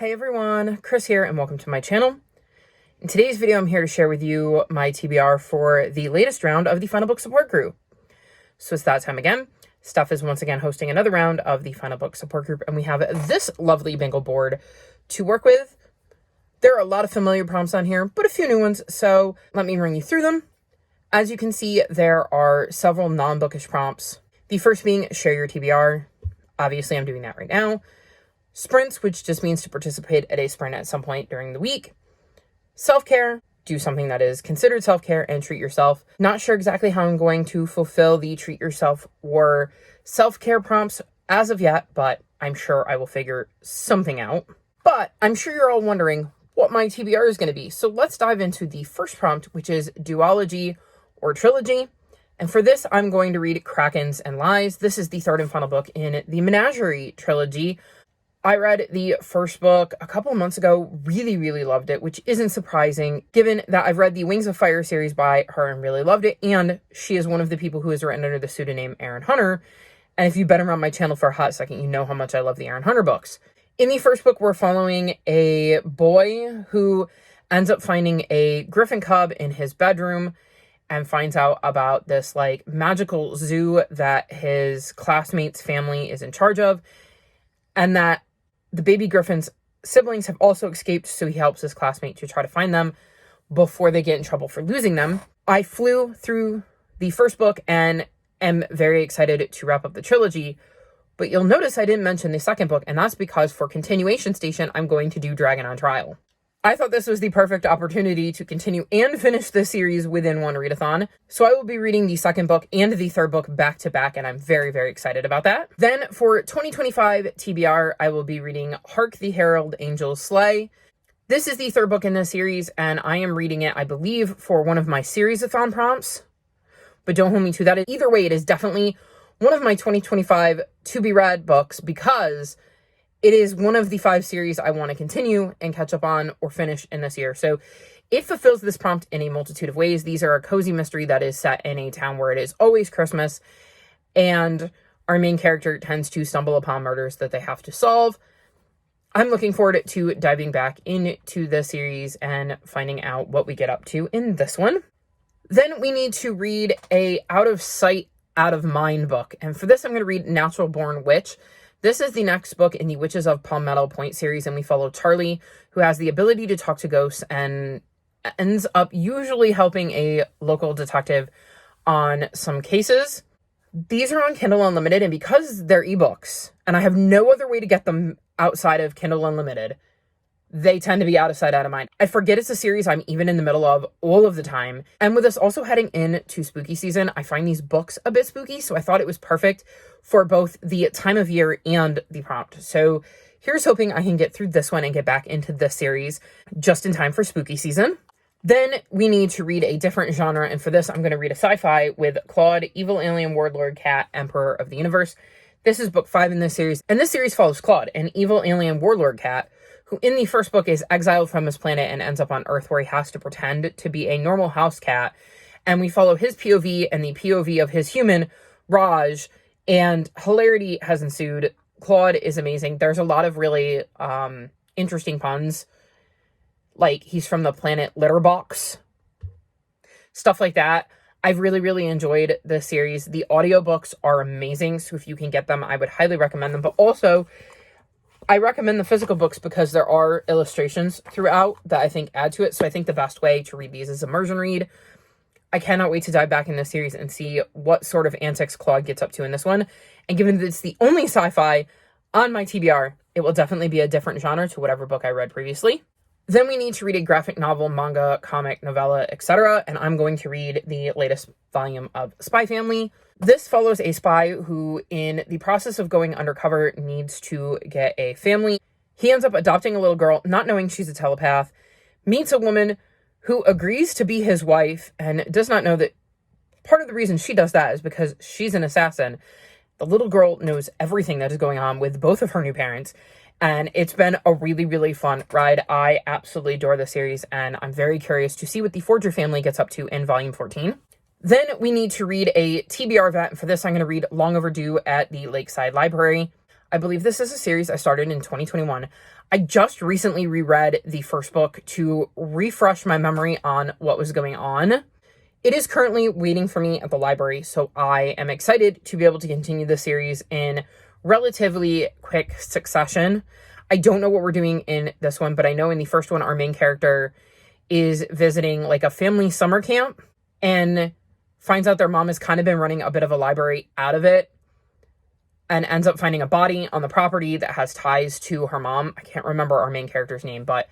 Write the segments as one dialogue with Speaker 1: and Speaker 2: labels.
Speaker 1: Hi everyone, Chris here and welcome to my channel. In today's video, I'm here to share with you my TBR for the latest round of the Final Book Support Group. So it's that time again. Steph is once again hosting another round of the Final Book Support Group, and we have this lovely bingo board to work with. There are a lot of familiar prompts on here, but a few new ones, so let me run you through them. As you can see, there are several non-bookish prompts. The first being share your TBR. Obviously, I'm doing that right now. Sprints, which just means to participate at a sprint at some point during the week. Self-care, do something that is considered self-care and treat yourself. Not sure exactly how I'm going to fulfill the treat yourself or self-care prompts as of yet, but I'm sure I will figure something out. But I'm sure you're all wondering what my TBR is going to be. So let's dive into the first prompt, which is duology or trilogy. And for this, I'm going to read Krakens and Lies. This is the third and final book in the Menagerie trilogy. I read the first book a couple of months ago, really loved it, which isn't surprising given that I've read the Wings of Fire series by her and really loved it. And she is one of the people who has written under the pseudonym Erin Hunter. And if you've been around my channel for a hot second, you know how much I love the Erin Hunter books. In the first book, we're following a boy who ends up finding a griffin cub in his bedroom and finds out about this magical zoo that his classmate's family is in charge of, and that the baby griffin's siblings have also escaped, so he helps his classmate to try to find them before they get in trouble for losing them. I flew through the first book and am very excited to wrap up the trilogy, but you'll notice I didn't mention the second book, and that's because for Continuation Station, I'm going to do Dragon on Trial. I thought this was the perfect opportunity to continue and finish this series within one readathon. So I will be reading the second book and the third book back to back, and I'm very excited about that. Then for 2025 TBR, I will be reading Hark the Herald Angels Slay. This is the third book in this series, and I am reading it, I believe, for one of my series-a-thon prompts. But don't hold me to that. Either way, it is definitely one of my 2025 to-be-read books because it is one of the 5 series I want to continue and catch up on or finish in this year. So it fulfills this prompt in a multitude of ways. These are a cozy mystery that is set in a town where it is always Christmas, and our main character tends to stumble upon murders that they have to solve. I'm looking forward to diving back into the series and finding out what we get up to in this one. Then we need to read a Out of Sight, Out of Mind book. And for this, I'm going to read Natural Born Witch. This is the next book in the Witches of Palmetto Point series, and we follow Charlie, who has the ability to talk to ghosts and ends up usually helping a local detective on some cases. These are on Kindle Unlimited, and because they're ebooks, and I have no other way to get them outside of Kindle Unlimited, they tend to be out of sight, out of mind. I forget it's a series I'm even in the middle of all of the time. And with us also heading into spooky season, I find these books a bit spooky, so I thought it was perfect for both the time of year and the prompt. So here's hoping I can get through this one and get back into this series just in time for spooky season. Then we need to read a different genre, and for this, I'm going to read a sci-fi with Claude, Evil Alien Warlord Cat, Emperor of the Universe. This is book 5 in this series, and this series follows Claude, an evil alien warlord cat, who in the first book is exiled from his planet and ends up on Earth where he has to pretend to be a normal house cat. And we follow his POV and the POV of his human, Raj, and hilarity has ensued. Claude is amazing. There's a lot of really interesting puns. Like, he's from the planet Litterbox. Stuff like that. I've really enjoyed this series. The audiobooks are amazing, so if you can get them, I would highly recommend them. But also, I recommend the physical books because there are illustrations throughout that I think add to it. So I think the best way to read these is immersion read. I cannot wait to dive back in this series and see what sort of antics Claude gets up to in this one. And given that it's the only sci-fi on my TBR, it will definitely be a different genre to whatever book I read previously. Then we need to read a graphic novel, manga, comic, novella, etc. And I'm going to read the latest volume of Spy Family. This follows a spy who, in the process of going undercover, needs to get a family. He ends up adopting a little girl, not knowing she's a telepath, meets a woman who agrees to be his wife, and does not know that part of the reason she does that is because she's an assassin. The little girl knows everything that is going on with both of her new parents, and it's been a really fun ride. I absolutely adore the series, and I'm very curious to see what the Forger family gets up to in Volume 14. Then we need to read a TBR vet, and for this I'm going to read Long Overdue at the Lakeside Library. I believe this is a series I started in 2021. I just recently reread the first book to refresh my memory on what was going on. It is currently waiting for me at the library, so I am excited to be able to continue the series in relatively quick succession. I don't know what we're doing in this one, but I know in the first one, our main character is visiting like a family summer camp and finds out their mom has kind of been running a bit of a library out of it and ends up finding a body on the property that has ties to her mom. I can't remember our main character's name, but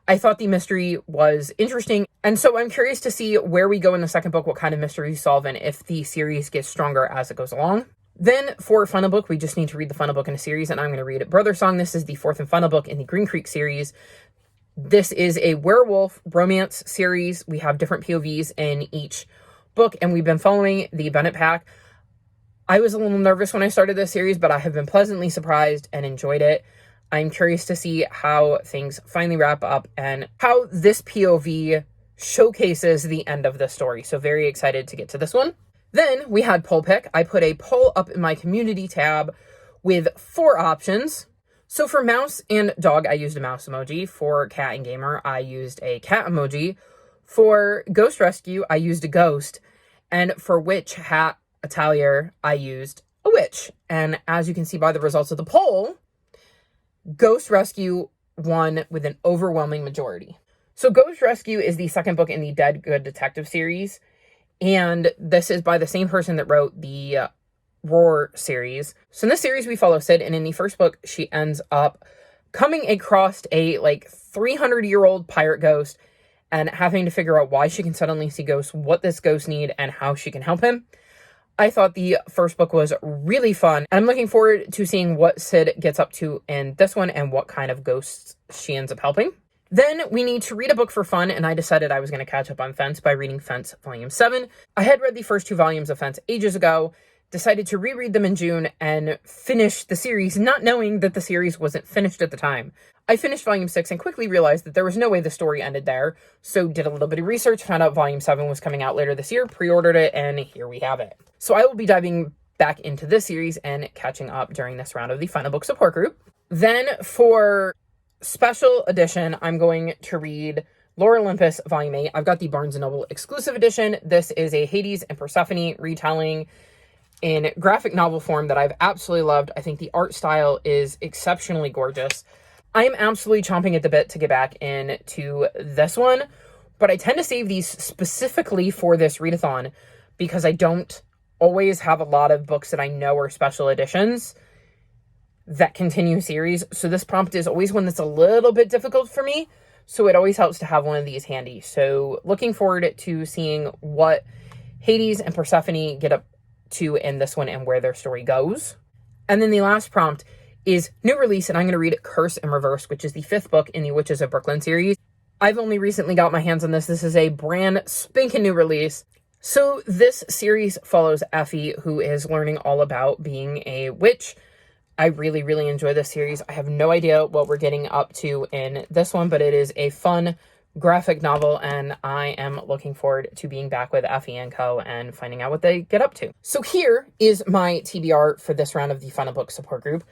Speaker 1: I thought the mystery was interesting. And so I'm curious to see where we go in the second book, what kind of mystery we solve, and if the series gets stronger as it goes along. Then for final book, we just need to read the final book in a series, and I'm going to read Brother Song. This is the fourth and final book in the Green Creek series. This is a werewolf romance series. We have different POVs in each book, and we've been following the Bennett pack. I was a little nervous when I started this series, but I have been pleasantly surprised and enjoyed it. I'm curious to see how things finally wrap up and how this POV showcases the end of the story. So very excited to get to this one. Then we had poll pick. I put a poll up in my community tab with 4 options. So for mouse and dog, I used a mouse emoji. For cat and gamer, I used a cat emoji. For ghost rescue, I used a ghost. And for witch, hat, atelier, I used a witch. And as you can see by the results of the poll, Ghost Rescue won with an overwhelming majority. So Ghost Rescue is the second book in the Dead Good Detective series. And this is by the same person that wrote the Roar series. So in this series, we follow Sid. And in the first book, she ends up coming across a 300-year-old pirate ghost and having to figure out why she can suddenly see ghosts, what this ghost need, and how she can help him. I thought the first book was really fun. And I'm looking forward to seeing what Sid gets up to in this one and what kind of ghosts she ends up helping. Then we need to read a book for fun, and I decided I was going to catch up on Fence by reading Fence Volume 7. I had read the first 2 volumes of Fence ages ago, decided to reread them in June, and finish the series, not knowing that the series wasn't finished at the time. I finished Volume 6 and quickly realized that there was no way the story ended there, so did a little bit of research, found out Volume 7 was coming out later this year, pre-ordered it, and here we have it. So I will be diving back into this series and catching up during this round of the Final Book Support Group. Then for special edition, I'm going to read Lore Olympus Volume 8. I've got the Barnes & Noble exclusive edition. This is a Hades and Persephone retelling in graphic novel form that I've absolutely loved. I think the art style is exceptionally gorgeous. I am absolutely chomping at the bit to get back into this one, but I tend to save these specifically for this readathon because I don't always have a lot of books that I know are special editions that continue series. So this prompt is always one that's a little bit difficult for me. So it always helps to have one of these handy. So looking forward to seeing what Hades and Persephone get up to in this one and where their story goes. And then the last prompt is new release, and I'm going to read Curse in Reverse, which is the 5th book in the Witches of Brooklyn series. I've only recently got my hands on this. This is a brand spanking new release. So this series follows Effie, who is learning all about being a witch. I really, really enjoy this series. I have no idea what we're getting up to in this one, but it is a fun graphic novel, and I am looking forward to being back with Effie and co and finding out what they get up to. So here is my TBR for this round of the Final Book Support Group.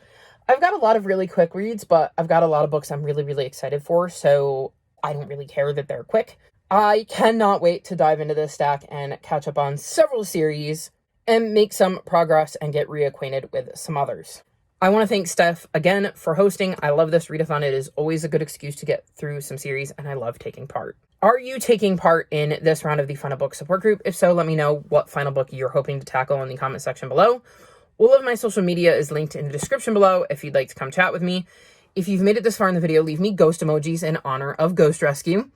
Speaker 1: I've got a lot of really quick reads, but I've got a lot of books I'm really, really excited for, so I don't really care that they're quick. I cannot wait to dive into this stack and catch up on several series and make some progress and get reacquainted with some others. I want to thank Steph again for hosting. I love this readathon. It is always a good excuse to get through some series, and I love taking part. Are you taking part in this round of the Final Book Support Group? If so, let me know what final book you're hoping to tackle in the comment section below. All of my social media is linked in the description below if you'd like to come chat with me. If you've made it this far in the video, leave me ghost emojis in honor of Ghost Rescue.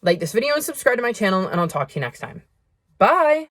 Speaker 1: Like this video and subscribe to my channel, and I'll talk to you next time. Bye!